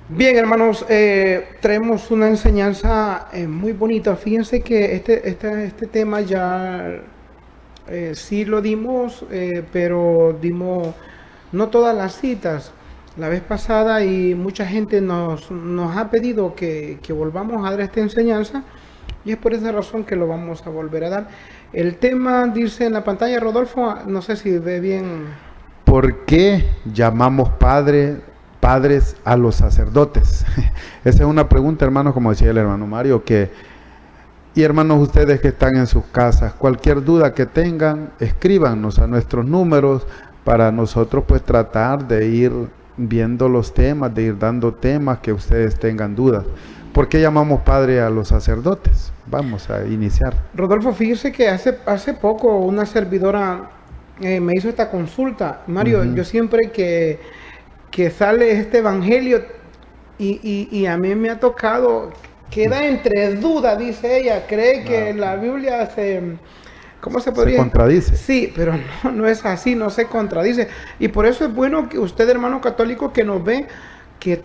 Bien, hermanos, traemos una enseñanza muy bonita. Fíjense que este tema ya sí lo dimos, pero dimos no todas las citas la vez pasada y mucha gente nos ha pedido que volvamos a dar esta enseñanza y es por esa razón que lo vamos a volver a dar. El tema dice en la pantalla, Rodolfo, no sé si ve bien. ¿Por qué llamamos padres a los sacerdotes? Esa es una pregunta, hermanos, como decía el hermano Mario, y hermanos, ustedes que están en sus casas, cualquier duda que tengan, escríbanos a nuestros números para nosotros pues tratar de ir viendo los temas, de ir dando temas que ustedes tengan dudas. ¿Por qué llamamos padre a los sacerdotes? Vamos a iniciar. Rodolfo, fíjese que hace poco una servidora me hizo esta consulta. Mario, yo siempre que sale este evangelio y a mí me ha tocado, queda entre dudas, dice ella, cree que la Biblia ¿cómo se podría? Se contradice. Sí, pero no es así, no se contradice. Y por eso es bueno que usted, hermano católico, que nos ve, que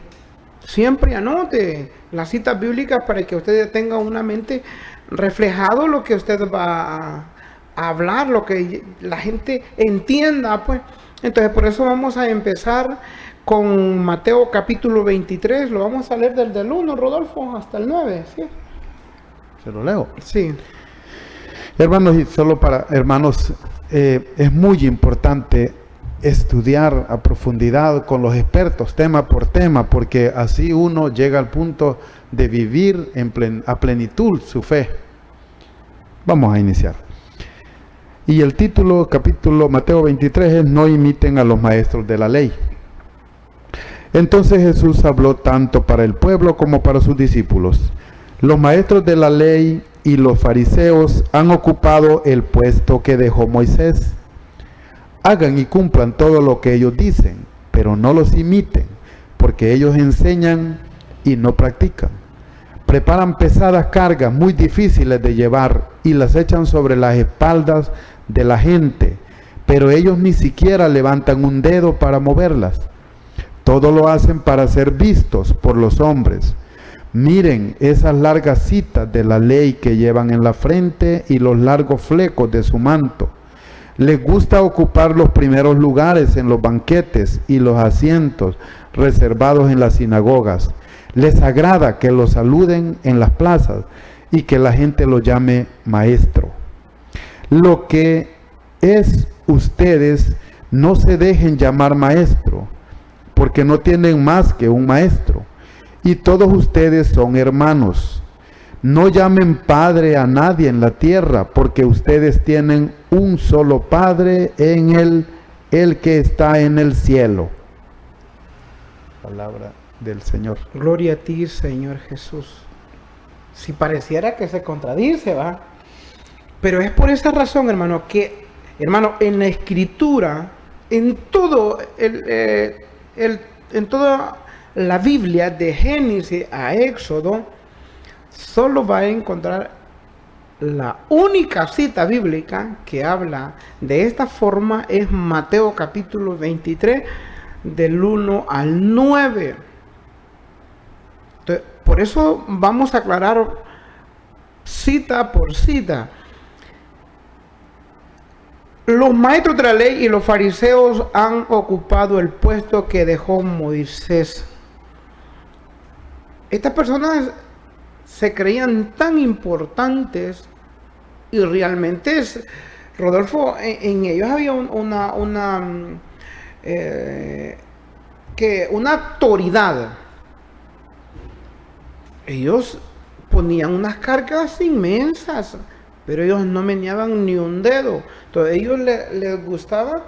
siempre anote las citas bíblicas para que usted tenga una mente reflejado lo que usted va a hablar, lo que la gente entienda, pues. Entonces, por eso vamos a empezar con Mateo capítulo 23, lo vamos a leer desde el 1, Rodolfo, hasta el 9, ¿sí? ¿Se lo leo? Sí. Hermanos, y solo para hermanos, es muy importante estudiar a profundidad con los expertos, tema por tema, porque así uno llega al punto de vivir a plenitud su fe. Vamos a iniciar. Y el título, capítulo Mateo 23, es No imiten a los maestros de la ley. Entonces Jesús habló tanto para el pueblo como para sus discípulos. Los maestros de la ley y los fariseos han ocupado el puesto que dejó Moisés. Hagan y cumplan todo lo que ellos dicen, pero no los imiten, porque ellos enseñan y no practican. Preparan pesadas cargas muy difíciles de llevar y las echan sobre las espaldas de la gente, pero ellos ni siquiera levantan un dedo para moverlas. Todo lo hacen para ser vistos por los hombres. Miren esas largas citas de la ley que llevan en la frente y los largos flecos de su manto. Les gusta ocupar los primeros lugares en los banquetes y los asientos reservados en las sinagogas. Les agrada que los saluden en las plazas y que la gente los llame maestro. Lo que es ustedes, no se dejen llamar maestro, porque no tienen más que un maestro. Y todos ustedes son hermanos. No llamen padre a nadie en la tierra, porque ustedes tienen un solo Padre en el que está en el cielo. Palabra del Señor. Gloria a ti, Señor Jesús. Si pareciera que se contradice, ¿va? Pero es por esa razón, hermano, que, hermano, en la Escritura, en toda la Biblia, de Génesis a Éxodo, solo va a encontrar la única cita bíblica que habla de esta forma, es Mateo capítulo 23, del 1 al 9. Entonces, por eso vamos a aclarar cita por cita. Los maestros de la ley y los fariseos han ocupado el puesto que dejó Moisés. Estas personas se creían tan importantes y realmente, Rodolfo, en ellos había una autoridad. Ellos ponían unas cargas inmensas, pero ellos no meneaban ni un dedo. Entonces, a ellos les gustaba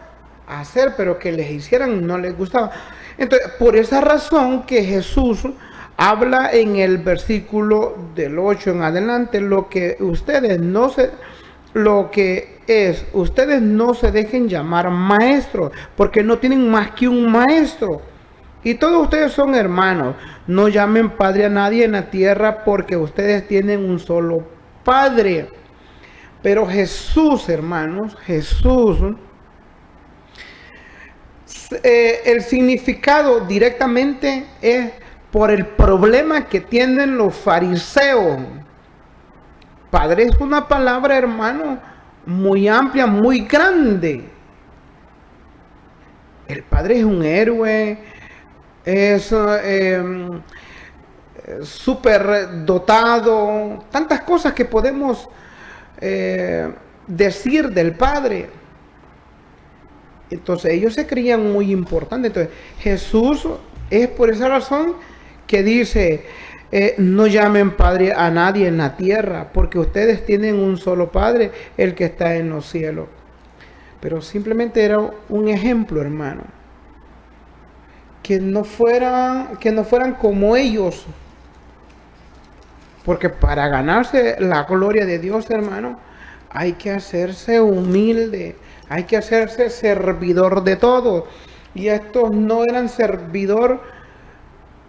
hacer, pero que les hicieran no les gustaba. Entonces, por esa razón que Jesús habla en el versículo del 8 en adelante, ustedes no se dejen llamar maestros, porque no tienen más que un maestro. Y todos ustedes son hermanos. No llamen padre a nadie en la tierra, porque ustedes tienen un solo Padre. Pero Jesús, hermanos, el significado directamente es por el problema que tienen los fariseos. Padre es una palabra, hermano, muy amplia, muy grande. El Padre es un héroe, es súper dotado, tantas cosas que podemos decir del Padre. Entonces ellos se creían muy importantes. Entonces Jesús es por esa razón que dice, no llamen Padre a nadie en la tierra, porque ustedes tienen un solo Padre, el que está en los cielos. Pero simplemente era un ejemplo, hermano. Que no fueran como ellos. Porque para ganarse la gloria de Dios, hermano, hay que hacerse humilde, hay que hacerse servidor de todo. Y estos no eran servidor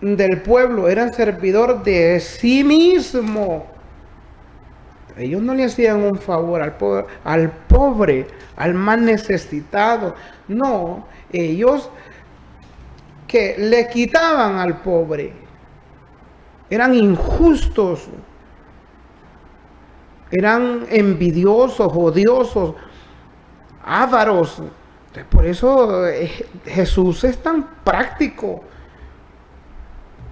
del pueblo, eran servidor de sí mismo. Ellos no le hacían un favor al pobre, al más necesitado. No, ellos que le quitaban al pobre. Eran injustos, eran envidiosos, odiosos, ávaros. Por eso Jesús es tan práctico.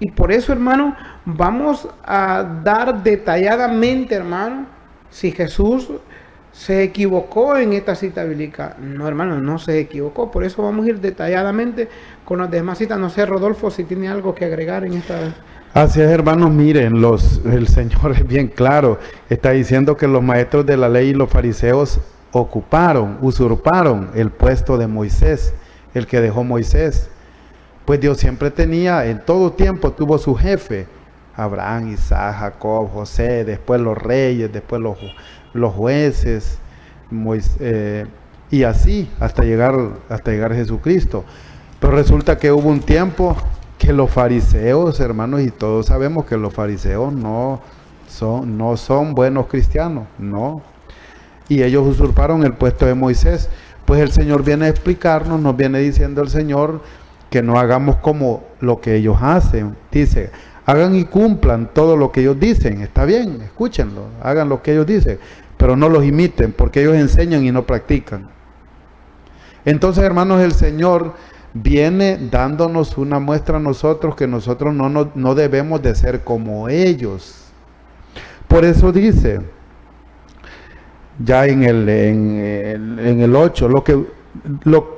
Y por eso, hermano, vamos a dar detalladamente, hermano, si Jesús se equivocó en esta cita bíblica. No, hermano, no se equivocó. Por eso vamos a ir detalladamente con las demás citas. No sé, Rodolfo, si tiene algo que agregar en esta... Así es, hermanos, miren, el Señor es bien claro. Está diciendo que los maestros de la ley y los fariseos usurparon el puesto de Moisés, el que dejó Moisés. Pues Dios siempre tenía, en todo tiempo tuvo su jefe, Abraham, Isaac, Jacob, José, después los reyes, después los jueces, y así hasta llegar a Jesucristo. Pero resulta que hubo un tiempo que los fariseos, hermanos, y todos sabemos que los fariseos no son buenos cristianos, no. Y ellos usurparon el puesto de Moisés. Pues el Señor viene a explicarnos, nos viene diciendo el Señor que no hagamos como lo que ellos hacen. Dice, hagan y cumplan todo lo que ellos dicen. Está bien, escúchenlo, hagan lo que ellos dicen, pero no los imiten, porque ellos enseñan y no practican. Entonces, hermanos, el Señor viene dándonos una muestra a nosotros que nosotros no debemos de ser como ellos. Por eso dice, ya en el 8, lo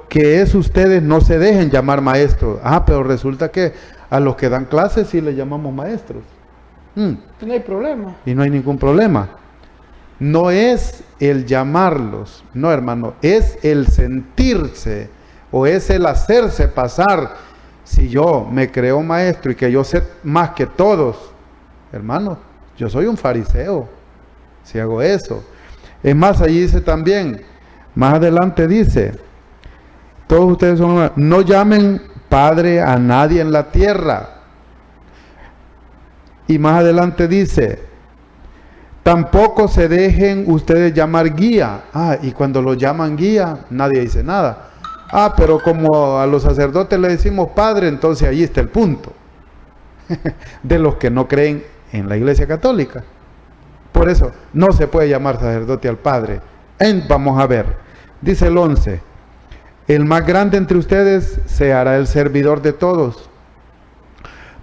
que es ustedes no se dejen llamar maestros. Pero resulta que a los que dan clases sí les llamamos maestros. No hay problema. Y no hay ningún problema. No es el llamarlos, no, hermano, es el sentirse o es el hacerse pasar. Si yo me creo maestro y que yo sé más que todos, hermano, yo soy un fariseo si hago eso. Es más, allí dice también, más adelante dice, todos ustedes no llamen padre a nadie en la tierra. Y más adelante dice, tampoco se dejen ustedes llamar guía. Y cuando lo llaman guía, nadie dice nada. Pero como a los sacerdotes le decimos padre, entonces ahí está el punto. De los que no creen en la Iglesia Católica. Por eso, no se puede llamar sacerdote al padre. Vamos a ver, dice el 11. El más grande entre ustedes se hará el servidor de todos.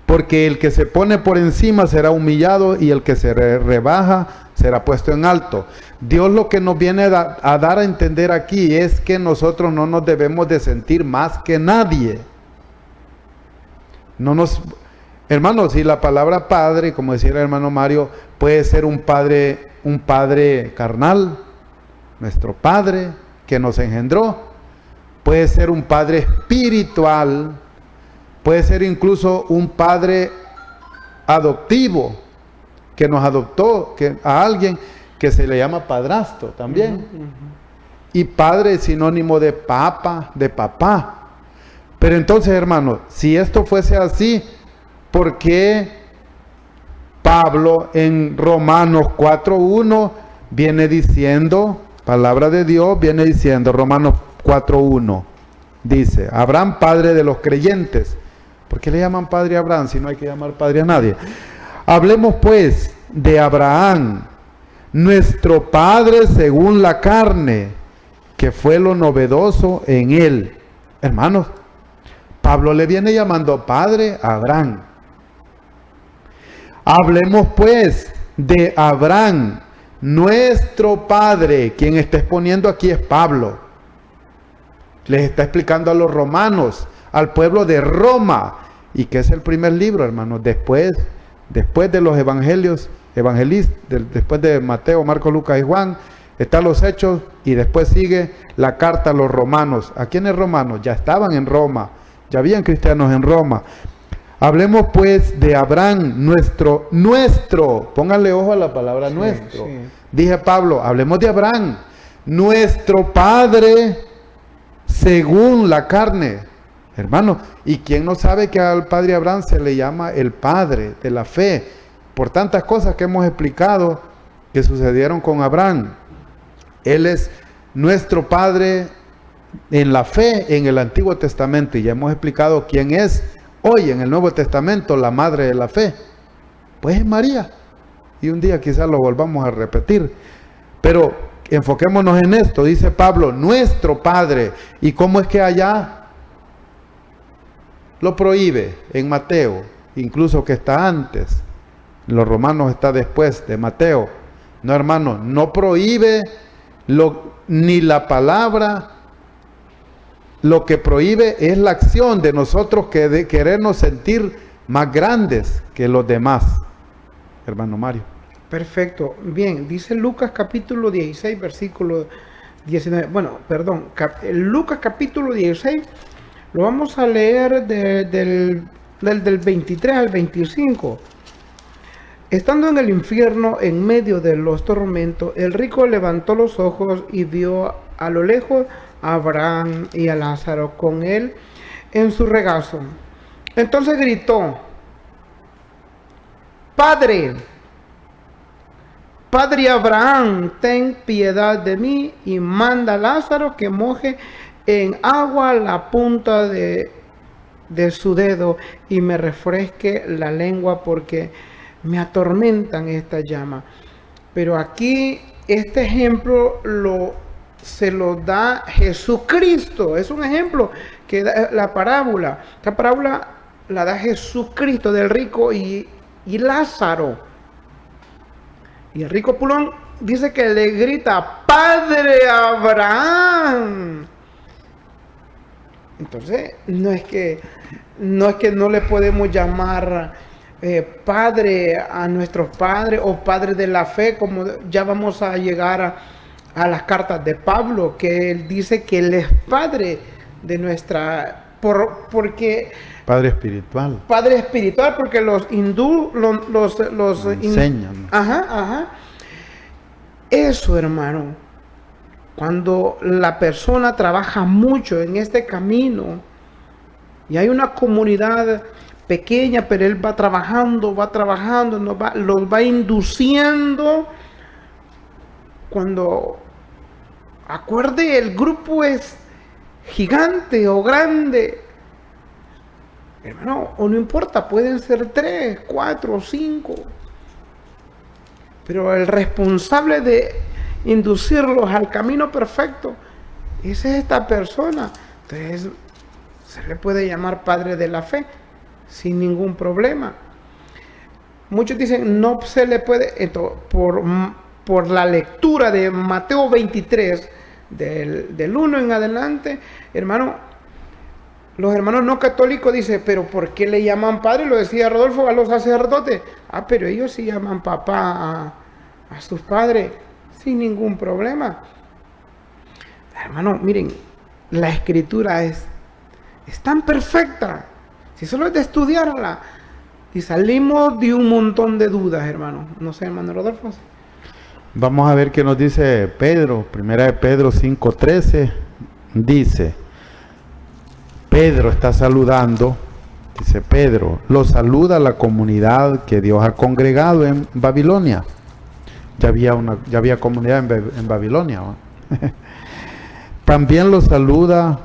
Porque el que se pone por encima será humillado y el que se rebaja será puesto en alto. Dios lo que nos viene a dar a entender aquí es que nosotros no nos debemos de sentir más que nadie. Hermanos, si la palabra padre, como decía el hermano Mario, puede ser un padre carnal, nuestro padre que nos engendró, puede ser un padre espiritual, puede ser incluso un padre adoptivo que nos adoptó, a alguien que se le llama padrastro también. Y padre es sinónimo de papá. Pero entonces, hermanos, si esto fuese así, ¿por qué Pablo en Romanos 4:1 viene diciendo, palabra de Dios, viene diciendo, Romanos 4:1, dice, Abraham, padre de los creyentes, ¿Por qué le llaman padre a Abraham si no hay que llamar padre a nadie? Hablemos pues de Abraham, nuestro padre según la carne, que fue lo novedoso en él. Hermanos, Pablo le viene llamando padre a Abraham. Hablemos pues de Abraham, nuestro padre. Quien está exponiendo aquí es Pablo. Les está explicando a los romanos, al pueblo de Roma, y que es el primer libro, hermanos, después de los evangelios, después de Mateo, Marcos, Lucas y Juan, están los Hechos, y después sigue la carta a los romanos. ¿A quiénes romanos? Ya estaban en Roma, ya habían cristianos en Roma. Hablemos pues de Abraham, nuestro, pónganle ojo a la palabra nuestro. Sí. Dije Pablo, hablemos de Abraham, nuestro padre según la carne. Hermano, ¿y quién no sabe que al padre Abraham se le llama el padre de la fe? Por tantas cosas que hemos explicado que sucedieron con Abraham. Él es nuestro padre en la fe en el Antiguo Testamento, y ya hemos explicado quién es hoy en el Nuevo Testamento la madre de la fe. Pues es María, y un día quizás lo volvamos a repetir, pero enfoquémonos en esto. Dice Pablo, nuestro padre. ¿Y cómo es que allá lo prohíbe? En Mateo, incluso que está antes, los romanos está después de Mateo. No, hermano, no prohíbe ni la palabra. Lo que prohíbe es la acción de nosotros que de querernos sentir más grandes que los demás. Hermano Mario. Perfecto. Bien, dice Lucas capítulo 16, versículo 19. Bueno, perdón, Lucas capítulo 16, lo vamos a leer del 23 al 25. Estando en el infierno, en medio de los tormentos, el rico levantó los ojos y vio a lo lejos a Abraham y a Lázaro con él en su regazo. Entonces gritó: Padre Abraham, ten piedad de mí y manda a Lázaro que moje en agua la punta de su dedo y me refresque la lengua, porque me atormentan esta llama. Pero aquí este ejemplo se lo da Jesucristo. Es un ejemplo que da la parábola. Esta parábola la da Jesucristo del rico y Lázaro. Y el rico pulón dice que le grita: Padre Abraham. Entonces no es que no le podemos llamar padre a nuestros padres o padre de la fe, como ya vamos a llegar a las cartas de Pablo, que él dice que él es padre de nuestra, porque padre espiritual, porque los hindú los enseñan. Eso, hermano, cuando la persona trabaja mucho en este camino y hay una comunidad pequeña, pero él va trabajando, los va induciendo. Cuando acuerde, el grupo es gigante o grande, hermano, o no importa, pueden ser 3, 4, 5, pero el responsable de inducirlos al camino perfecto, esa es esta persona. Entonces se le puede llamar padre de la fe sin ningún problema. Muchos dicen no se le puede, entonces, por la lectura de Mateo 23 del 1 en adelante, hermano, los hermanos no católicos dicen: pero ¿por qué le llaman padre? Lo decía Rodolfo, a los sacerdotes. Pero ellos sí llaman papá a sus padres sin ningún problema. Hermano, miren, la escritura es tan perfecta. Si solo es de estudiarla, y salimos de un montón de dudas, hermano. No sé, hermano Rodolfo. Vamos a ver qué nos dice Pedro. Primera de Pedro 5:13. Dice, Pedro está saludando. Dice Pedro, lo saluda la comunidad que Dios ha congregado en Babilonia. Ya había comunidad en Babilonia, ¿no? También lo saluda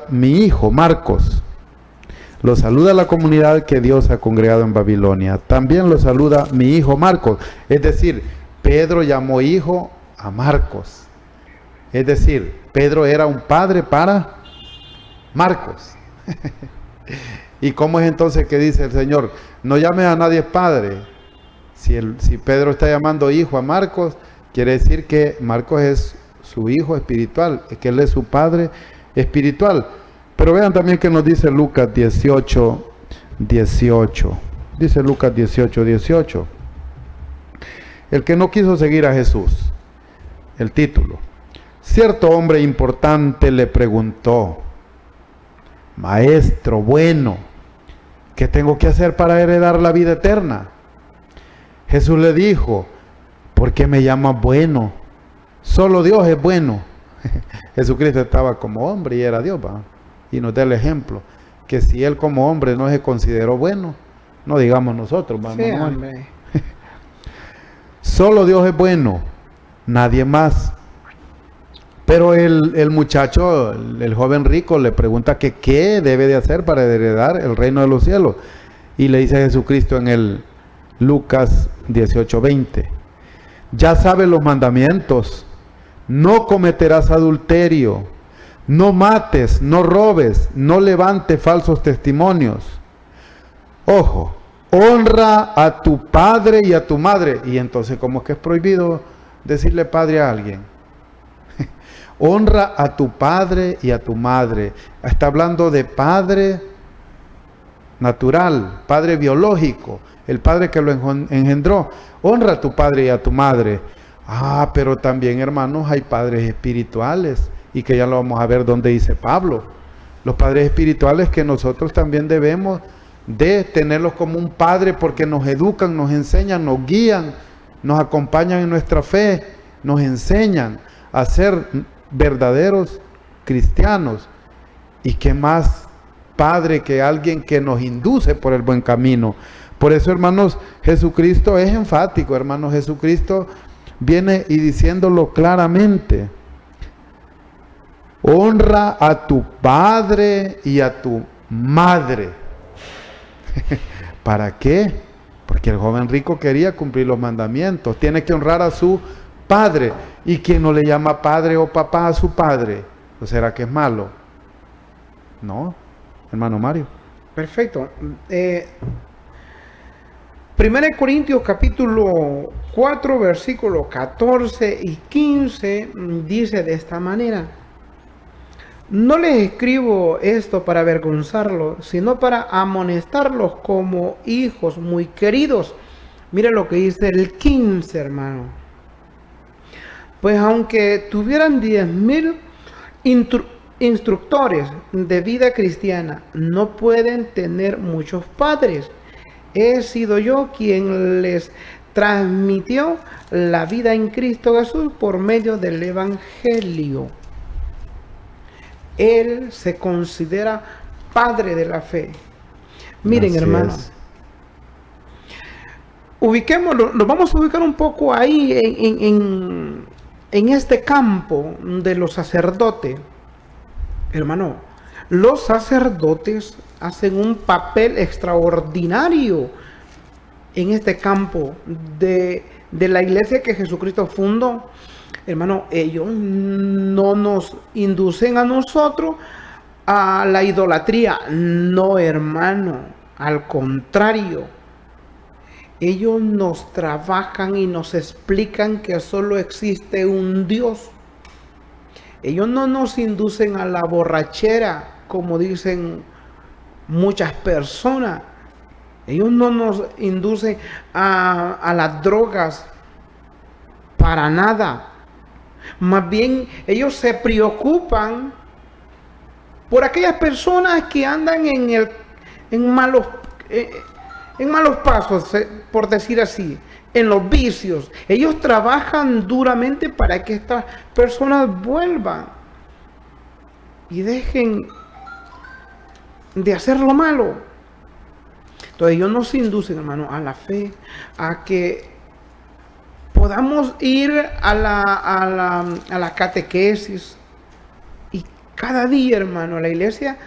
mi hijo Marcos, Los saluda la comunidad que Dios ha congregado en Babilonia. También los saluda mi hijo Marcos. Es decir, Pedro llamó hijo a Marcos. Es decir, Pedro era un padre para Marcos. ¿Y cómo es entonces que dice el Señor? No llames a nadie padre. Si Pedro está llamando hijo a Marcos, quiere decir que Marcos es su hijo espiritual, que él es su padre espiritual. Pero vean también que nos dice Lucas 18, 18. Dice Lucas 18, 18. El que no quiso seguir a Jesús. El título. Cierto hombre importante le preguntó: Maestro bueno, ¿qué tengo que hacer para heredar la vida eterna? Jesús le dijo: ¿por qué me llamas bueno? Solo Dios es bueno. Jesucristo estaba como hombre y era Dios, ¿va? Y nos da el ejemplo, que si Él como hombre no se consideró bueno, no digamos nosotros, ¿va? Sí, Solo Dios es bueno, nadie más. Pero el muchacho, el joven rico, le pregunta que qué debe de hacer para heredar el reino de los cielos. Y le dice a Jesucristo en el Lucas 18:20: ya sabes los mandamientos: no cometerás adulterio, no mates, no robes, no levantes falsos testimonios. Ojo, honra a tu padre y a tu madre. Y entonces, ¿cómo es que es prohibido decirle padre a alguien? Honra a tu padre y a tu madre. Está hablando de padre natural, padre biológico, el padre que lo engendró. Honra a tu padre y a tu madre. Ah, pero también, hermanos, hay padres espirituales, y que ya lo vamos a ver donde dice Pablo. Los padres espirituales que nosotros también debemos de tenerlos como un padre, porque nos educan, nos enseñan, nos guían, nos acompañan en nuestra fe, nos enseñan a ser verdaderos cristianos. Y qué más padre que alguien que nos induce por el buen camino. Por eso, hermanos, Jesucristo es enfático, hermanos. Jesucristo viene y diciéndolo claramente: honra a tu padre y a tu madre. ¿Para qué? Porque el joven rico quería cumplir los mandamientos. Tiene que honrar a su padre. ¿Y quién no le llama padre o papá a su padre? ¿O será que es malo? No, hermano Mario. Perfecto. 1 Corintios capítulo 4, versículos 14 y 15 dice de esta manera: no les escribo esto para avergonzarlos, sino para amonestarlos como hijos muy queridos. Mira lo que dice el 15, hermano. Pues aunque tuvieran 10,000 instructores de vida cristiana, no pueden tener muchos padres. He sido yo quien les transmitió la vida en Cristo Jesús por medio del Evangelio. Él se considera padre de la fe. Miren, hermanos, ubiquémoslo, nos vamos a ubicar un poco ahí en este campo de los sacerdotes. Hermano, los sacerdotes hacen un papel extraordinario en este campo de la iglesia que Jesucristo fundó. Hermano, ellos no nos inducen a nosotros a la idolatría. No, hermano, al contrario. Ellos nos trabajan y nos explican que solo existe un Dios. Ellos no nos inducen a la borrachera, como dicen muchas personas. Ellos no nos inducen a las drogas para nada. Más bien, ellos se preocupan por aquellas personas que andan en malos pasos, por decir así, en los vicios. Ellos trabajan duramente para que estas personas vuelvan y dejen de hacer lo malo. Entonces ellos nos inducen, hermano, a la fe, a que podamos ir a la catequesis. Y cada día, hermano, la iglesia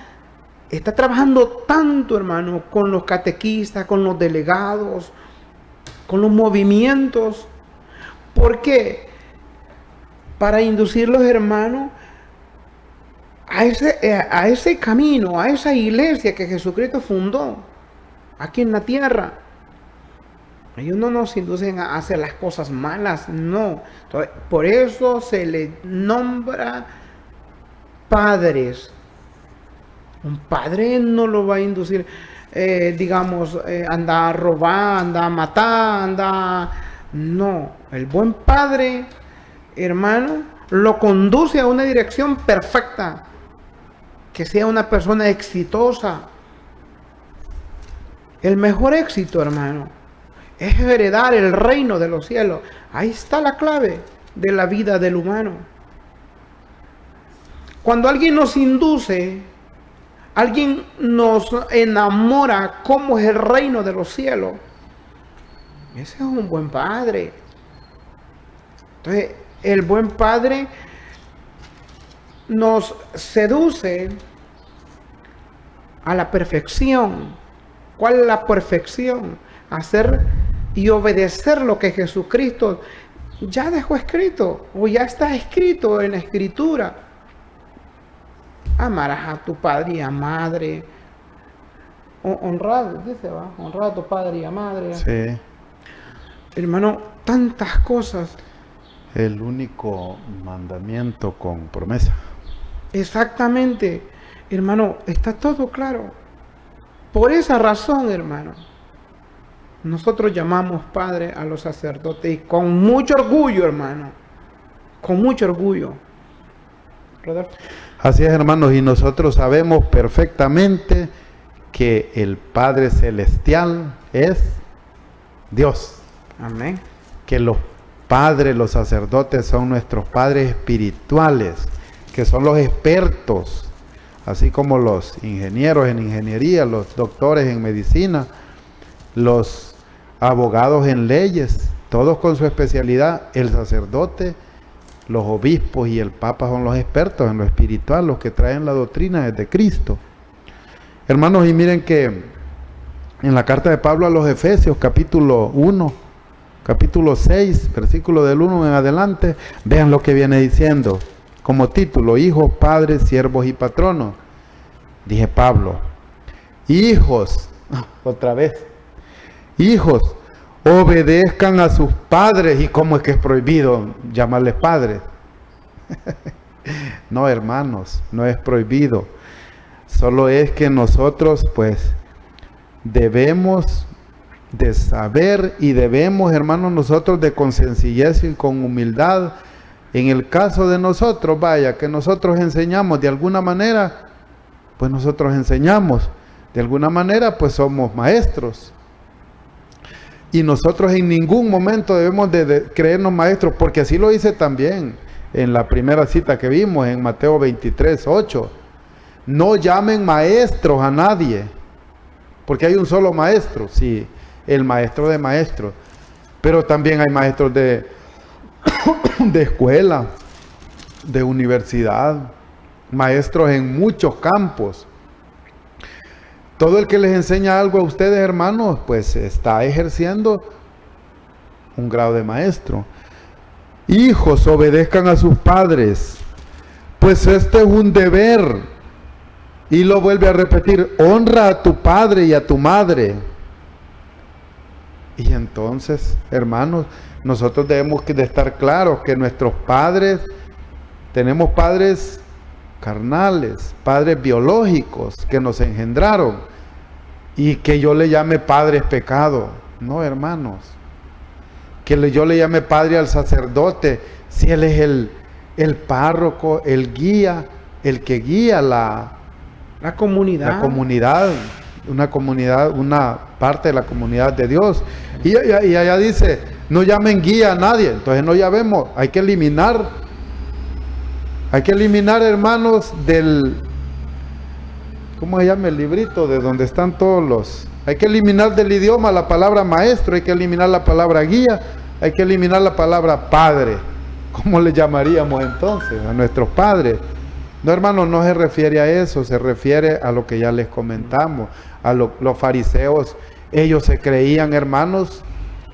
está trabajando tanto, hermano, con los catequistas, con los delegados, con los movimientos. ¿Por qué? Para inducir los hermanos a ese camino, a esa iglesia que Jesucristo fundó aquí en la tierra. Ellos no nos inducen a hacer las cosas malas, no. Entonces, por eso se les nombra padres. Un padre no lo va a inducir, anda a robar, anda a matar, No, el buen padre, hermano, lo conduce a una dirección perfecta. Que sea una persona exitosa. El mejor éxito, hermano, es heredar el reino de los cielos. Ahí está la clave de la vida del humano. Cuando alguien nos induce, alguien nos enamora cómo es el reino de los cielos, ese es un buen padre. Entonces, el buen padre nos seduce a la perfección. ¿Cuál es la perfección? Hacer y obedecer lo que Jesucristo ya dejó escrito, o ya está escrito en la Escritura. Amarás a tu padre y a madre. Honrar, dice, ¿va? Honrar a tu padre y a madre. Sí. Hermano, tantas cosas. El único mandamiento con promesa. Exactamente. Hermano, está todo claro. Por esa razón, hermano, nosotros llamamos padre a los sacerdotes y con mucho orgullo, hermano. Con mucho orgullo. Rodolfo. Así es, hermanos, y nosotros sabemos perfectamente que el Padre Celestial es Dios. Amén. Que los padres, los sacerdotes son nuestros padres espirituales, que son los expertos, así como los ingenieros en ingeniería, los doctores en medicina, los abogados en leyes, todos con su especialidad. El sacerdote, los obispos y el papa son los expertos en lo espiritual, los que traen la doctrina desde Cristo. Hermanos, y miren que en la carta de Pablo a los Efesios, capítulo 1, capítulo 6, versículo del 1 en adelante, vean lo que viene diciendo, como título: hijos, padres, siervos y patronos. Dije Pablo, hijos, otra vez, hijos, obedezcan a sus padres. ¿Y cómo es que es prohibido llamarles padres? No, hermanos, no es prohibido. Solo es que nosotros pues debemos de saber y debemos, hermanos, nosotros de con sencillez y con humildad. En el caso de nosotros, vaya, que nosotros enseñamos de alguna manera, pues nosotros enseñamos. De alguna manera, pues somos maestros. Y nosotros en ningún momento debemos de creernos maestros, porque así lo dice también en la primera cita que vimos en Mateo 23:8. No llamen maestros a nadie, porque hay un solo maestro, sí, el maestro de maestros. Pero también hay maestros de escuela, de universidad, maestros en muchos campos. Todo el que les enseña algo a ustedes, hermanos, pues está ejerciendo un grado de maestro. Hijos, obedezcan a sus padres, pues este es un deber. Y lo vuelve a repetir: honra a tu padre y a tu madre. Y entonces, hermanos, nosotros debemos de estar claros que nuestros padres, tenemos padres carnales, padres biológicos que nos engendraron, y que yo le llame padre es pecado. No, hermanos, que yo le llame padre al sacerdote, si él es el párroco, el guía, el que guía la comunidad, una parte de la comunidad de Dios. Y allá dice: no llamen guía a nadie. Entonces no llamemos, hay que eliminar, hermanos, ¿cómo se llama el librito? De donde están todos los... Hay que eliminar del idioma la palabra maestro, hay que eliminar la palabra guía, hay que eliminar la palabra padre. ¿Cómo le llamaríamos entonces a nuestros padres? No, hermanos, no se refiere a eso, se refiere a lo que ya les comentamos, los fariseos. Ellos se creían, hermanos,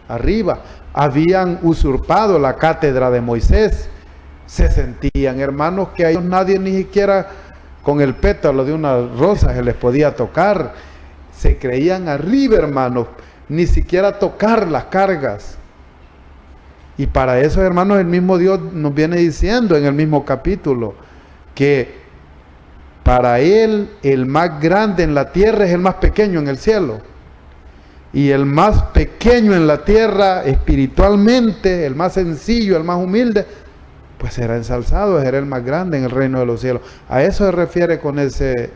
arriba, habían usurpado la cátedra de Moisés, se sentían, hermanos, que a ellos nadie ni siquiera con el pétalo de una rosa se les podía tocar, se creían arriba, hermanos, ni siquiera tocar las cargas. Y para eso, hermanos, el mismo Dios nos viene diciendo en el mismo capítulo, que para Él el más grande en la tierra es el más pequeño en el cielo. Y el más pequeño en la tierra, espiritualmente, el más sencillo, el más humilde, pues será ensalzado, será el más grande en el reino de los cielos. A eso se refiere con ese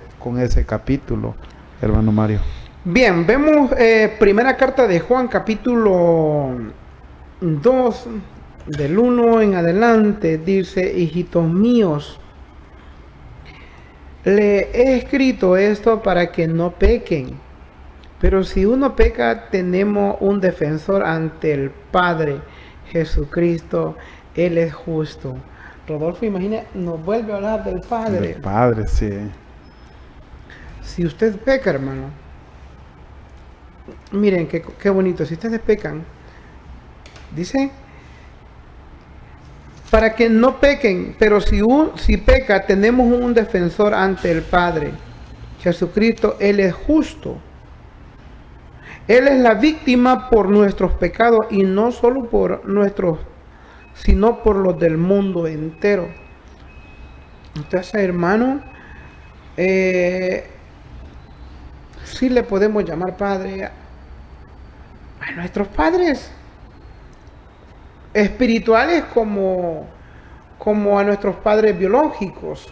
capítulo, hermano Mario. Bien, vemos primera carta de Juan, capítulo 2, del 1 en adelante, dice: hijitos míos, le he escrito esto para que no pequen. Pero si uno peca, tenemos un defensor ante el Padre, Jesucristo. Él es justo. Rodolfo, imagina, nos vuelve a hablar del Padre. Del Padre, sí. Si usted peca, hermano, miren qué bonito. Si ustedes pecan, dice, para que no pequen, pero si peca, tenemos un defensor ante el Padre, Jesucristo. Él es justo. Él es la víctima por nuestros pecados, y no solo por nuestros, sino por los del mundo entero. Entonces, hermano, sí le podemos llamar padre a nuestros padres espirituales como a nuestros padres biológicos,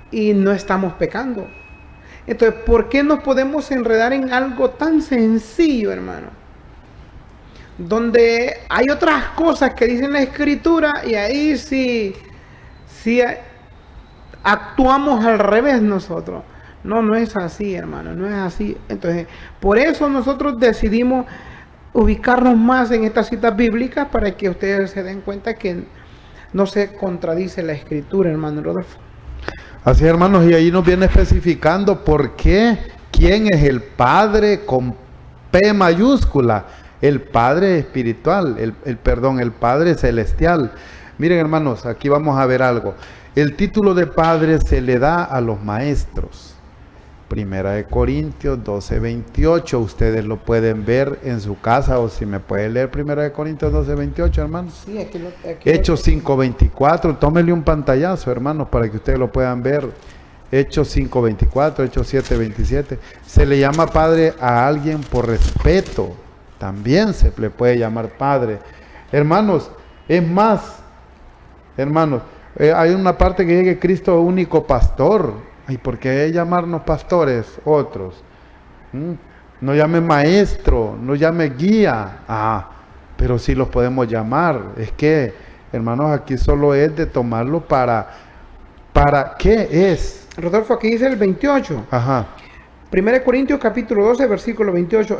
y no estamos pecando. Entonces, ¿por qué nos podemos enredar en algo tan sencillo, hermano? Donde hay otras cosas que dice la Escritura, y ahí sí actuamos al revés nosotros. No es así, hermano, no es así. Entonces, por eso nosotros decidimos ubicarnos más en estas citas bíblicas, para que ustedes se den cuenta que no se contradice la Escritura, hermano Rodolfo. Así, hermanos, y ahí nos viene especificando por qué, quién es el Padre con P mayúscula, el Padre espiritual, el Padre celestial. Miren, hermanos, aquí vamos a ver algo. El título de Padre se le da a los maestros. Primera de Corintios 12:28, ustedes lo pueden ver en su casa, o si me puede leer Primera de Corintios 12:28, hermanos. Sí, aquí Hechos 5:24, tómenle un pantallazo, hermanos, para que ustedes lo puedan ver. Hechos 5:24, Hechos 7:27. Se le llama Padre a alguien por respeto, también se le puede llamar Padre. Hermanos, es más, hermanos, hay una parte que dice que Cristo es único pastor. ¿Y por qué llamarnos pastores otros? No llame maestro, no llame guía. Pero sí los podemos llamar. Es que, hermanos, aquí solo es de tomarlo para ¿qué es? Rodolfo, aquí dice el 28. Ajá. 1 Corintios capítulo 12, versículo 28.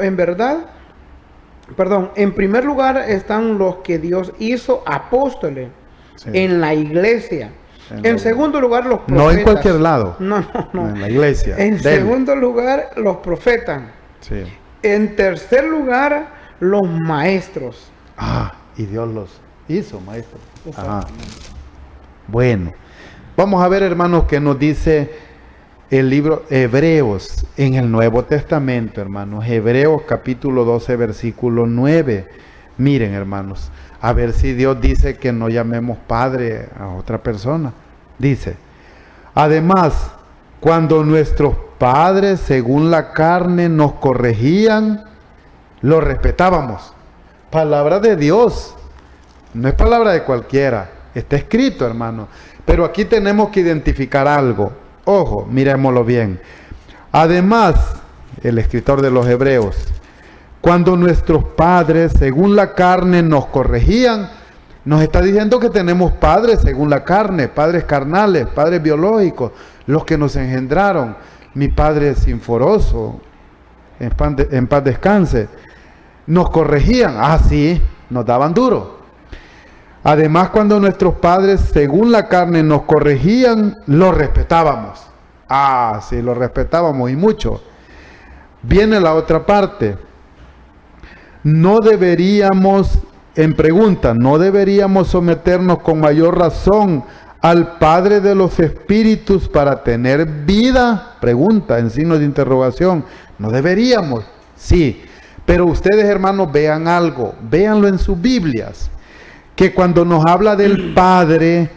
En primer lugar están los que Dios hizo apóstoles, sí, en la iglesia. En segundo lugar, los profetas. No en cualquier lado. No. En la iglesia. En segundo lugar, los profetas. Sí. En tercer lugar, los maestros. Y Dios los hizo maestros. Ajá. Bueno, vamos a ver, hermanos, qué nos dice el libro Hebreos en el Nuevo Testamento, hermanos. Hebreos capítulo 12, versículo 9. Miren, hermanos, a ver si Dios dice que no llamemos padre a otra persona. Dice: además, cuando nuestros padres según la carne nos corregían, los respetábamos. Palabra de Dios, no es palabra de cualquiera, está escrito, hermano. Pero aquí tenemos que identificar algo. Ojo, miremoslo bien. Además, el escritor de los Hebreos, cuando nuestros padres según la carne nos corregían, nos está diciendo que tenemos padres según la carne, padres carnales, padres biológicos, los que nos engendraron. Mi padre Sinforoso, en paz descanse, nos corregían, sí, nos daban duro. Además, cuando nuestros padres, según la carne, nos corregían, los respetábamos. Ah, sí, los respetábamos y mucho. Viene la otra parte. No deberíamos, en pregunta, no deberíamos someternos con mayor razón al Padre de los Espíritus para tener vida. Pregunta, en signo de interrogación. No deberíamos. Sí, pero ustedes, hermanos, vean algo. Véanlo en sus Biblias. Que cuando nos habla del Padre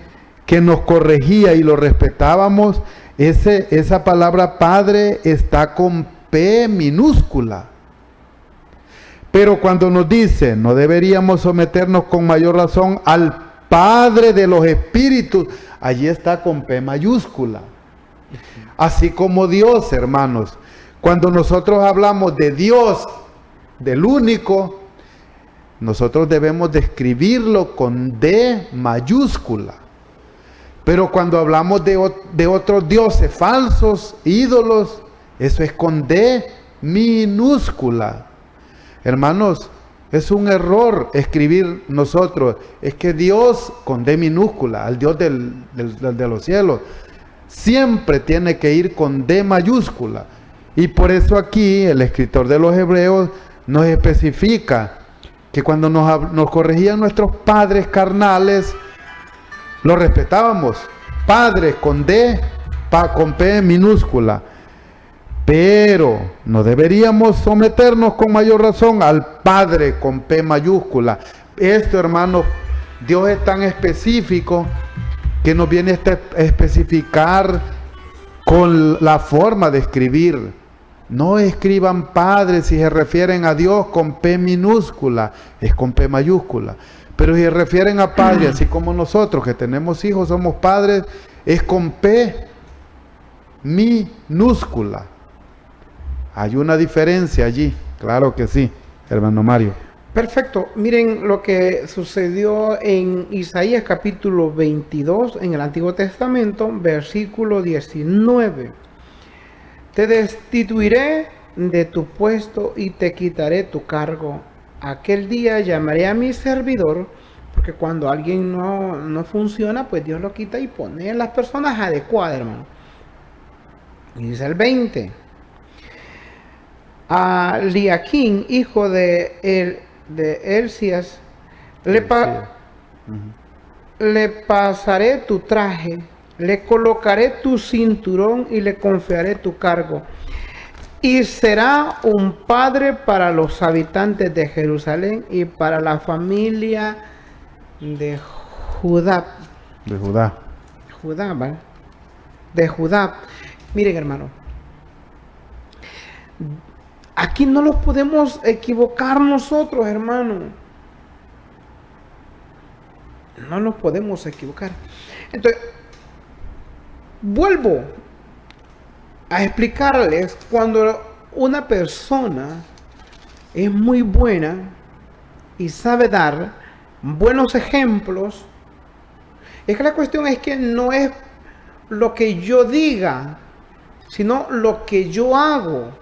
que nos corregía y lo respetábamos, esa palabra Padre está con P minúscula. Pero cuando nos dice, no deberíamos someternos con mayor razón al Padre de los Espíritus, allí está con P mayúscula. Así como Dios, hermanos. Cuando nosotros hablamos de Dios, del único, nosotros debemos de escribirlo con D mayúscula. Pero cuando hablamos de otros dioses falsos, ídolos, eso es con D minúscula. Hermanos, es un error escribir nosotros. Es que Dios con D minúscula, al Dios de los cielos, siempre tiene que ir con D mayúscula. Y por eso aquí el escritor de los Hebreos nos especifica que cuando nos corregían nuestros padres carnales, los respetábamos. Padres con D, con P minúscula. Pero no deberíamos someternos con mayor razón al Padre con P mayúscula. Esto, hermanos, Dios es tan específico que nos viene a especificar con la forma de escribir. No escriban Padre si se refieren a Dios con P minúscula, es con P mayúscula. Pero si se refieren a Padre, así como nosotros que tenemos hijos, somos padres, es con P minúscula. Hay una diferencia allí, claro que sí, hermano Mario. Perfecto. Miren lo que sucedió en Isaías capítulo 22, en el Antiguo Testamento, versículo 19. Te destituiré de tu puesto y te quitaré tu cargo. Aquel día llamaré a mi servidor, porque cuando alguien no funciona, pues Dios lo quita y pone a las personas adecuadas, hermano. Y dice el 20. A Eliaquim, hijo de Hilcías, le pasaré tu traje, le colocaré tu cinturón y le confiaré tu cargo. Y será un padre para los habitantes de Jerusalén y para la familia de Judá. De Judá. Judá, ¿vale? De Judá. Miren, hermano. Aquí no nos podemos equivocar nosotros, hermano. No nos podemos equivocar. Entonces, vuelvo a explicarles cuando una persona es muy buena y sabe dar buenos ejemplos. Es que la cuestión es que no es lo que yo diga, sino lo que yo hago.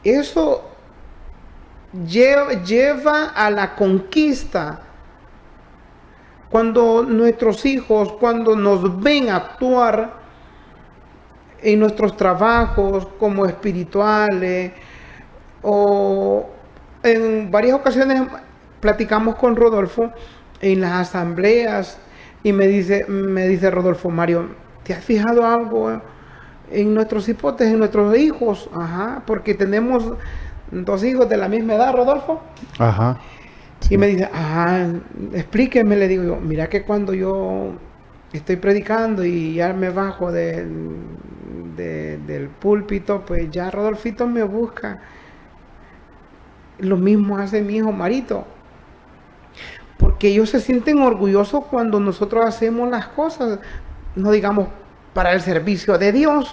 Eso lleva a la conquista. Cuando nuestros hijos, cuando nos ven actuar en nuestros trabajos como espirituales, o en varias ocasiones platicamos con Rodolfo en las asambleas y me dice Rodolfo: Mario, ¿te has fijado algo en nuestros hipotes, en nuestros hijos? Ajá, porque tenemos 2 hijos de la misma edad, Rodolfo. Ajá. Sí. Y me dice: ajá, explíqueme. Le digo yo: mira que cuando yo estoy predicando y ya me bajo del púlpito, pues ya Rodolfito me busca. Lo mismo hace mi hijo Marito, porque ellos se sienten orgullosos cuando nosotros hacemos las cosas, no digamos para el servicio de Dios.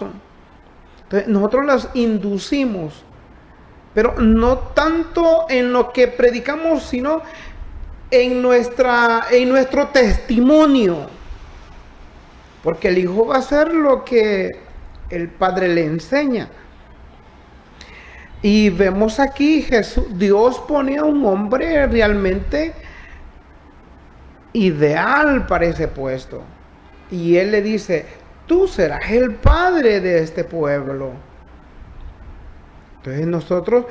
Entonces nosotros los inducimos, pero no tanto en lo que predicamos, sino en nuestro testimonio, porque el hijo va a hacer lo que el padre le enseña. Y vemos aquí Dios pone a un hombre realmente ideal para ese puesto. Y él le dice, tú serás el padre de este pueblo. Entonces nosotros,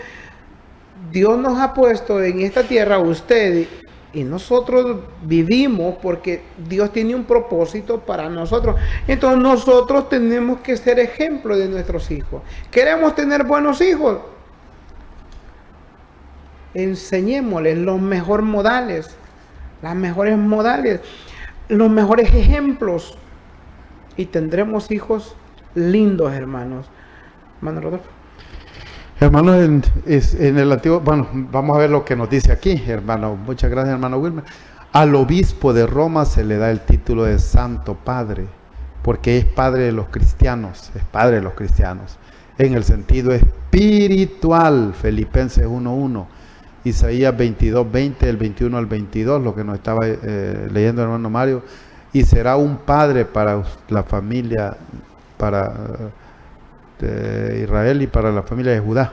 Dios nos ha puesto en esta tierra a usted y nosotros vivimos porque Dios tiene un propósito para nosotros. Entonces nosotros tenemos que ser ejemplo de nuestros hijos. ¿Queremos tener buenos hijos? Enseñémosles los mejores modales, las mejores modales, los mejores ejemplos. Y tendremos hijos lindos, hermanos. Hermano Rodolfo. Hermanos, en el antiguo, bueno, vamos a ver lo que nos dice aquí, hermano. Muchas gracias, hermano Wilmer. Al obispo de Roma se le da el título de Santo Padre, porque es padre de los cristianos, en el sentido espiritual. Filipenses 1:1, Isaías 22:20, el 21 al 22, lo que nos estaba leyendo el hermano Mario, y será un padre para la familia, para de Israel y para la familia de Judá.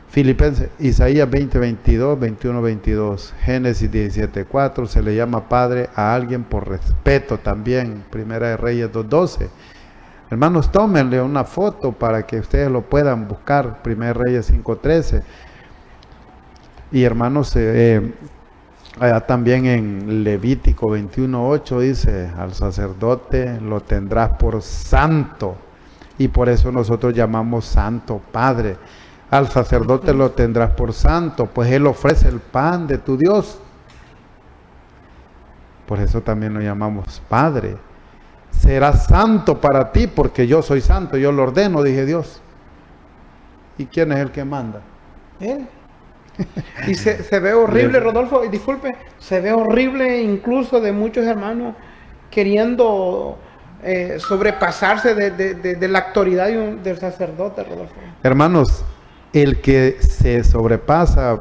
Filipenses, Isaías 20:22, 21:22, Génesis 17:4, se le llama padre a alguien por respeto también. Primera de Reyes 2:12. Hermanos, tómenle una foto para que ustedes lo puedan buscar. Primera de Reyes 5:13. Y hermanos, allá también en Levítico 21:8 dice, al sacerdote lo tendrás por santo. Y por eso nosotros llamamos Santo Padre. Al sacerdote lo tendrás por santo, pues él ofrece el pan de tu Dios. Por eso también lo llamamos Padre. Será santo para ti, porque yo soy santo, yo lo ordeno, dije Dios. ¿Y quién es el que manda? Él. Y se ve horrible, Rodolfo, y disculpe, se ve horrible incluso de muchos hermanos queriendo sobrepasarse de la autoridad del sacerdote, Rodolfo. Hermanos, el que se sobrepasa,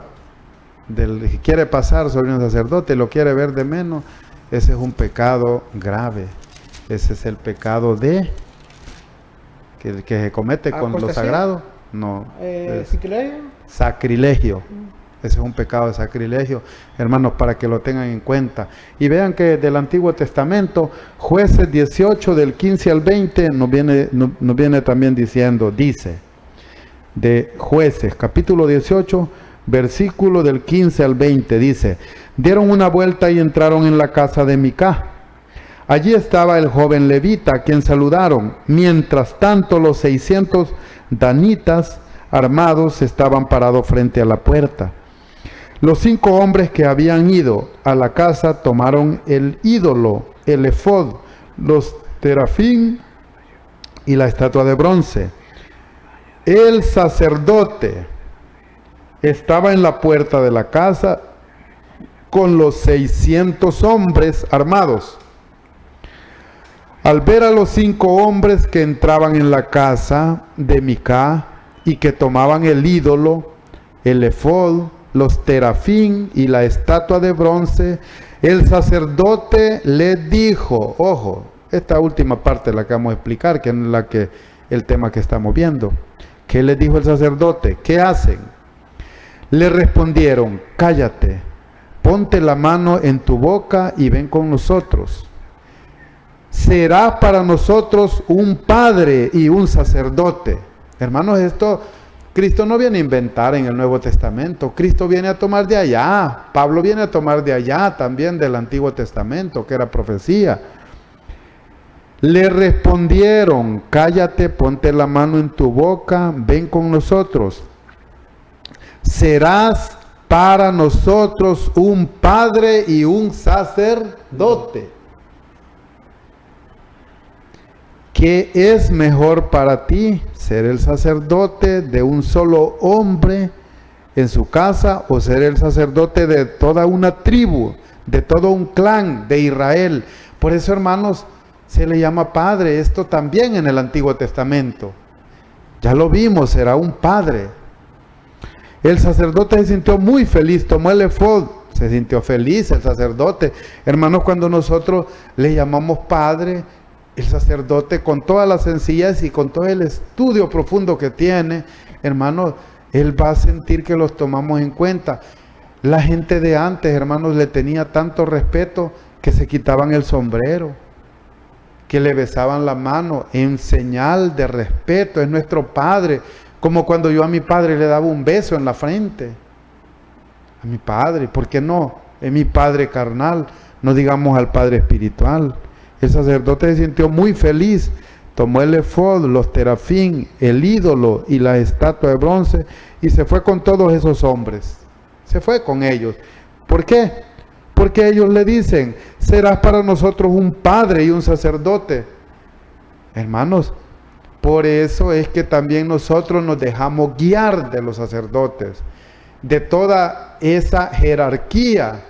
que quiere pasar sobre un sacerdote, lo quiere ver de menos, ese es un pecado grave. Ese es el pecado que se comete con lo sagrado. No, sacrilegio. Ese es un pecado de sacrilegio, hermanos, para que lo tengan en cuenta. Y vean que del Antiguo Testamento, Jueces 18, del 15 al 20, nos viene también diciendo, dice, de Jueces, capítulo 18, versículo del 15 al 20, dice, dieron una vuelta y entraron en la casa de Micá. Allí estaba el joven levita, a quien saludaron. Mientras tanto, los 600 danitas armados estaban parados frente a la puerta. Los 5 hombres que habían ido a la casa tomaron el ídolo, el efod, los terafín y la estatua de bronce. El sacerdote estaba en la puerta de la casa con los 600 hombres armados. Al ver a los 5 hombres que entraban en la casa de Micá y que tomaban el ídolo, el efod, los terafín y la estatua de bronce, el sacerdote les dijo, ojo, esta última parte es la que vamos a explicar, que es el tema que estamos viendo. ¿Qué les dijo el sacerdote? ¿Qué hacen? Le respondieron, cállate, ponte la mano en tu boca y ven con nosotros. Será para nosotros un padre y un sacerdote. Hermanos, esto Cristo no viene a inventar en el Nuevo Testamento. Cristo viene a tomar de allá. Pablo viene a tomar de allá también del Antiguo Testamento, que era profecía. Le respondieron, cállate, ponte la mano en tu boca, ven con nosotros. Serás para nosotros un padre y un sacerdote. ¿Qué es mejor para ti, ser el sacerdote de un solo hombre en su casa o ser el sacerdote de toda una tribu, de todo un clan de Israel? Por eso, hermanos, se le llama padre. Esto también en el Antiguo Testamento. Ya lo vimos, será un padre. El sacerdote se sintió muy feliz, tomó el efod, se sintió feliz el sacerdote. Hermanos, cuando nosotros le llamamos padre, el sacerdote, con toda la sencillez y con todo el estudio profundo que tiene, hermanos, él va a sentir que los tomamos en cuenta. La gente de antes, hermanos, le tenía tanto respeto que se quitaban el sombrero, que le besaban la mano en señal de respeto. Es nuestro Padre, como cuando yo a mi padre le daba un beso en la frente. A mi Padre, ¿por qué no? Es mi Padre carnal, no digamos al Padre espiritual. El sacerdote se sintió muy feliz, tomó el efod, los terafín, el ídolo y la estatua de bronce y se fue con todos esos hombres. Se fue con ellos. ¿Por qué? Porque ellos le dicen, serás para nosotros un padre y un sacerdote. Hermanos, por eso es que también nosotros nos dejamos guiar de los sacerdotes, de toda esa jerarquía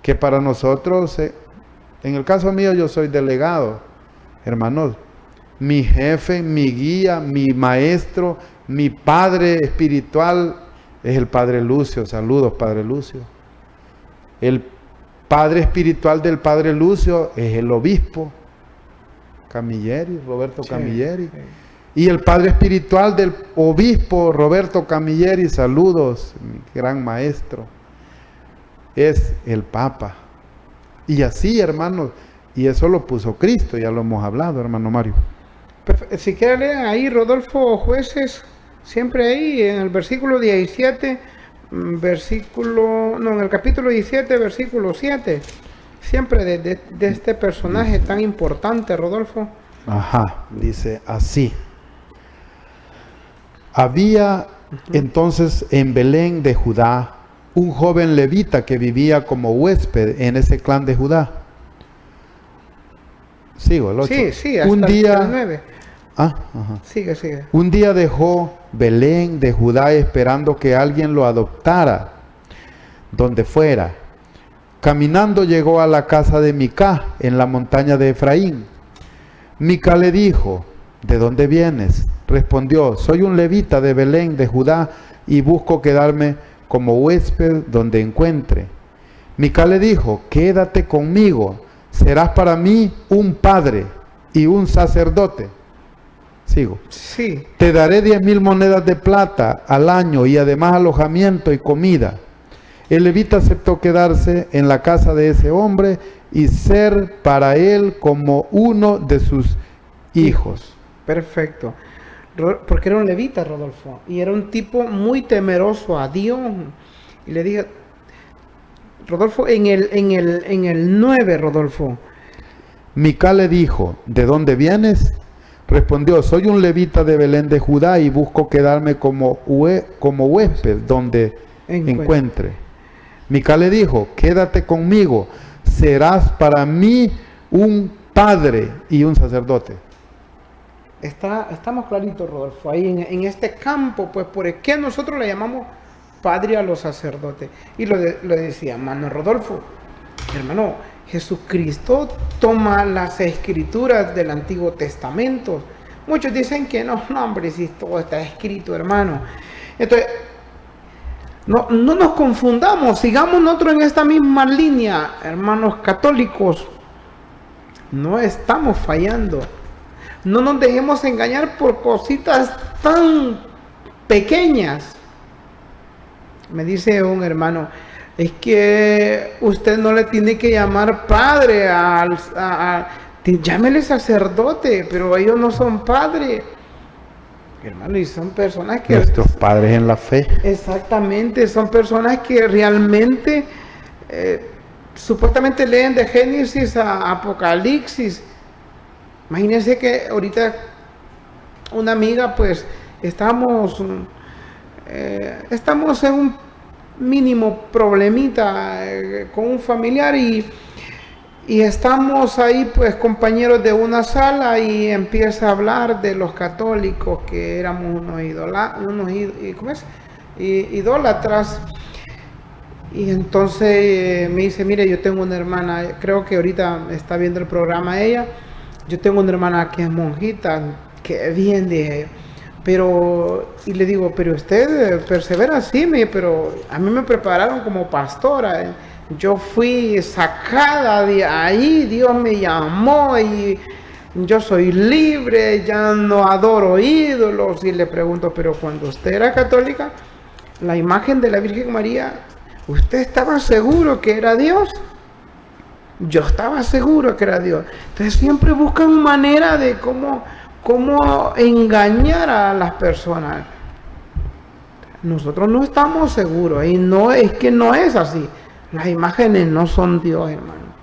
que para nosotros, en el caso mío yo soy delegado, hermanos, mi jefe, mi guía, mi maestro, mi padre espiritual es el Padre Lucio. Saludos, Padre Lucio. El padre espiritual del Padre Lucio es el obispo Camilleri, Roberto Camilleri. Sí. Y el padre espiritual del obispo Roberto Camilleri, saludos, mi gran maestro, es el Papa. Y así, hermanos, y eso lo puso Cristo, ya lo hemos hablado, hermano Mario. Si quiere leer ahí, Rodolfo, Jueces, siempre ahí, en el versículo 17, en el capítulo 17, versículo 7, siempre de este personaje tan importante, Rodolfo. Ajá, dice así. Había entonces en Belén de Judá un joven levita que vivía como huésped en ese clan de Judá. Sigo, el 8. Sí, hasta el 9. Sigue. Un día dejó Belén de Judá esperando que alguien lo adoptara, donde fuera. Caminando llegó a la casa de Micá, en la montaña de Efraín. Micá le dijo, ¿de dónde vienes? Respondió, soy un levita de Belén de Judá y busco quedarme como huésped donde encuentre. Micá le dijo, quédate conmigo, serás para mí un padre y un sacerdote. Sigo. Sí. Te daré 10,000 monedas de plata al año y además alojamiento y comida. El levita aceptó quedarse en la casa de ese hombre y ser para él como uno de sus hijos. Perfecto. Porque era un levita, Rodolfo, y era un tipo muy temeroso a Dios. Y le dije, Rodolfo, en el 9, Rodolfo. Micá le dijo, ¿de dónde vienes? Respondió, soy un levita de Belén de Judá y busco quedarme como huésped donde encuentre. Micá le dijo, quédate conmigo, serás para mí un padre y un sacerdote. Estamos claritos, Rodolfo, ahí en este campo, pues, ¿por qué nosotros le llamamos padre a los sacerdotes? Y lo decía, hermano Rodolfo, hermano, Jesucristo toma las escrituras del Antiguo Testamento. Muchos dicen que no, hombre, si todo está escrito, hermano. Entonces, no nos confundamos, sigamos nosotros en esta misma línea, hermanos católicos. No estamos fallando. No nos dejemos engañar por cositas tan pequeñas. Me dice un hermano, es que usted no le tiene que llamar padre, llámele sacerdote, pero ellos no son padres. Hermano, y son personas que... Nuestros padres en la fe. Exactamente, son personas que realmente supuestamente leen de Génesis a Apocalipsis. Imagínense que ahorita una amiga, pues, estamos en un mínimo problemita con un familiar y estamos ahí, pues, compañeros de una sala y empieza a hablar de los católicos, que éramos idólatras. Y entonces me dice, mire, yo tengo una hermana, creo que ahorita está viendo el programa ella. Yo tengo una hermana que es monjita, que bien de... Pero, y le digo, pero usted persevera así, pero a mí me prepararon como pastora. Yo fui sacada de ahí, Dios me llamó y yo soy libre, ya no adoro ídolos. Y le pregunto, pero cuando usted era católica, la imagen de la Virgen María, ¿usted estaba seguro que era Dios? Yo estaba seguro que era Dios. Entonces siempre buscan manera de cómo engañar a las personas. Nosotros no estamos seguros y no es que no es así. Las imágenes no son Dios, hermano.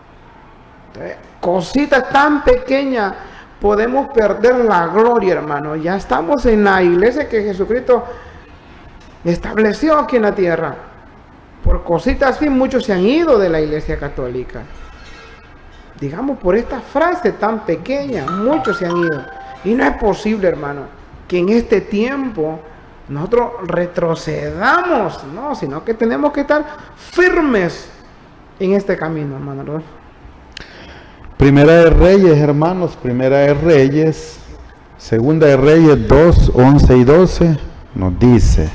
Entonces, cositas tan pequeñas podemos perder la gloria, hermano. Ya estamos en la iglesia que Jesucristo estableció aquí en la tierra. Por cositas así muchos se han ido de la iglesia católica. Digamos, por esta frase tan pequeña, muchos se han ido. Y no es posible, hermano, que en este tiempo nosotros retrocedamos, no, sino que tenemos que estar firmes en este camino, hermano Rodolfo. Primera de Reyes, hermanos, Primera de Reyes, Segunda de Reyes 2, 11 y 12, nos dice: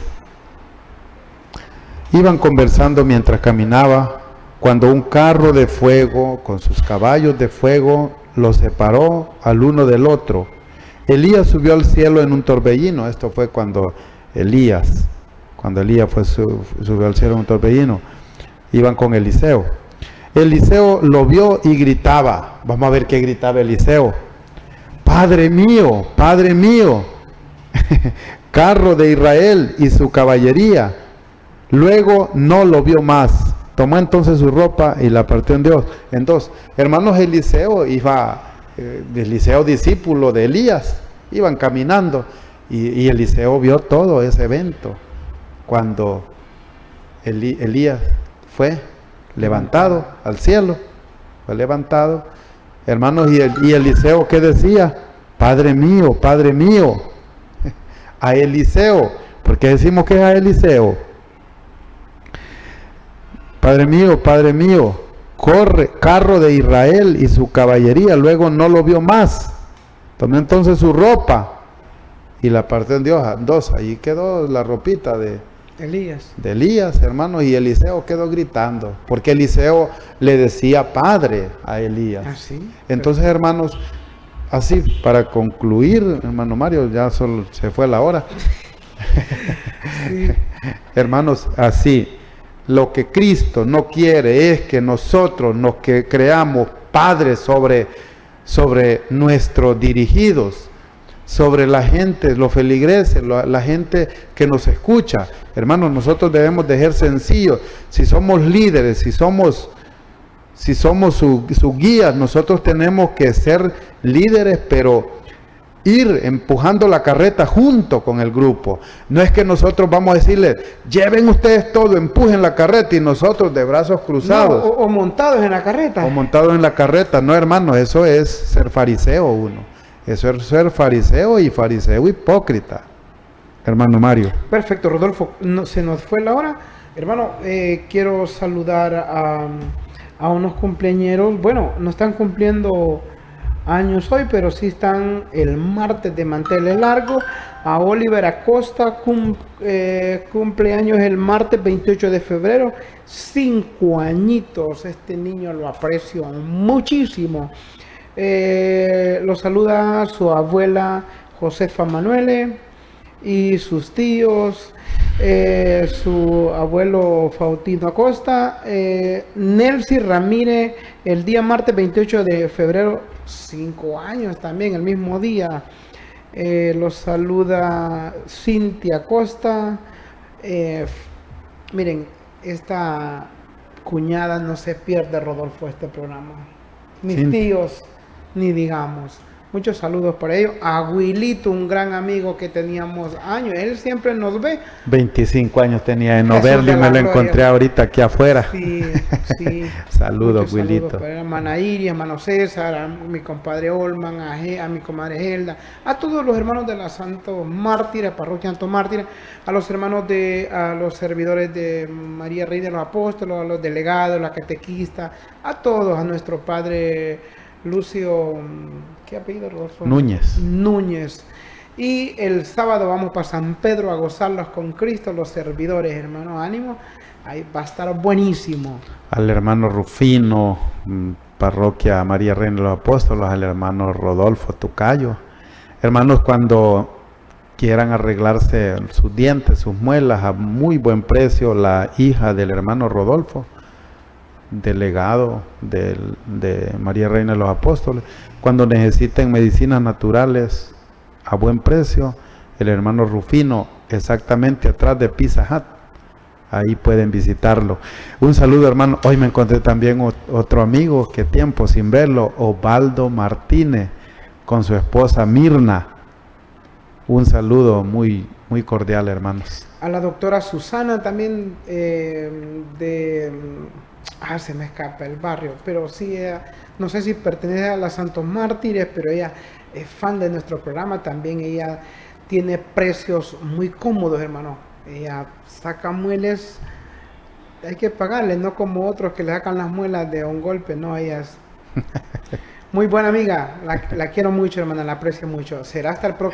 iban conversando mientras caminaba, cuando un carro de fuego con sus caballos de fuego los separó al uno del otro. Elías subió al cielo en un torbellino. Esto fue cuando Elías subió al cielo en un torbellino. Iban con Eliseo. Eliseo lo vio y gritaba. Vamos a ver qué gritaba Eliseo. Padre mío, carro de Israel y su caballería. Luego no lo vio más. Tomó entonces su ropa y la partió en dos. Hermanos, Eliseo discípulo de Elías, iban caminando y Eliseo vio todo ese evento cuando Elías fue levantado al cielo, fue levantado. Hermanos, y Eliseo, ¿qué decía? Padre mío, a Eliseo. ¿Por qué decimos que es a Eliseo? Padre mío, corre, carro de Israel y su caballería. Luego no lo vio más. Tomó entonces su ropa y la partió en dos. Ahí quedó la ropita de Elías, hermanos, y Eliseo quedó gritando, porque Eliseo le decía padre a Elías. ¿Ah, sí? Entonces, hermanos, así para concluir, hermano Mario, ya solo se fue la hora. Sí. Hermanos, así, lo que Cristo no quiere es que nosotros nos creamos padres sobre nuestros dirigidos, sobre la gente, los feligreses, la gente que nos escucha. Hermanos, nosotros debemos de ser sencillos. Si somos líderes, si somos sus guías, nosotros tenemos que ser líderes, pero ir empujando la carreta junto con el grupo. No es que nosotros vamos a decirles, lleven ustedes todo, empujen la carreta, y nosotros de brazos cruzados. No, o montados en la carreta. O montados en la carreta. No, hermano, eso es ser fariseo uno. Eso es ser fariseo y fariseo hipócrita. Hermano Mario. Perfecto, Rodolfo. Se nos fue la hora. Hermano, quiero saludar a unos cumpleañeros. Bueno, no están cumpliendo años hoy, pero sí están el martes de manteles largos. A Oliver Acosta, cumpleaños el martes 28 de febrero, 5 añitos. Este niño lo aprecio muchísimo. Lo saluda su abuela Josefa Manuele y sus tíos, su abuelo Faustino Acosta, Nelcy Ramírez, el día martes 28 de febrero, 5 años también, el mismo día. Los saluda Cintia Acosta. Miren, esta cuñada no se pierde, Rodolfo, este programa. Mis tíos, ni digamos. Muchos saludos para ellos. A Wilito, un gran amigo que teníamos años. Él siempre nos ve. 25 años tenía de no verlo y me lo encontré ahorita aquí afuera. Sí, sí. Saludos, Wilito. Saludos para hermana Iris, hermano César, a mi compadre Olman, a mi comadre Helda, a todos los hermanos de la Santo Mártires, Parroquia Santo Mártires, a los hermanos a los servidores de María Reina de los Apóstoles, a los delegados, la catequista, a todos, a nuestro padre Lucio, ¿qué apellido, Rodolfo? Núñez. Y el sábado vamos para San Pedro a gozarlos con Cristo, los servidores, hermano, ánimo. Ahí va a estar buenísimo. Al hermano Rufino, Parroquia María Reina de los Apóstoles, al hermano Rodolfo Tucayo. Hermanos, cuando quieran arreglarse sus dientes, sus muelas a muy buen precio, la hija del hermano Rodolfo, delegado de María Reina de los Apóstoles. Cuando necesiten medicinas naturales a buen precio, el hermano Rufino, exactamente atrás de Pizza Hut. Ahí pueden visitarlo. Un saludo, hermano. Hoy me encontré también otro amigo, que tiempo sin verlo, Osvaldo Martínez, con su esposa Mirna. Un saludo muy, muy cordial, hermanos. A la doctora Susana también se me escapa el barrio, pero sí, no sé si pertenece a las Santos Mártires, pero ella es fan de nuestro programa también. Ella tiene precios muy cómodos, hermano. Ella saca muelas, hay que pagarle, no como otros que le sacan las muelas de un golpe. No, ella es muy buena amiga, la quiero mucho, hermana, la aprecio mucho. Será hasta el próximo.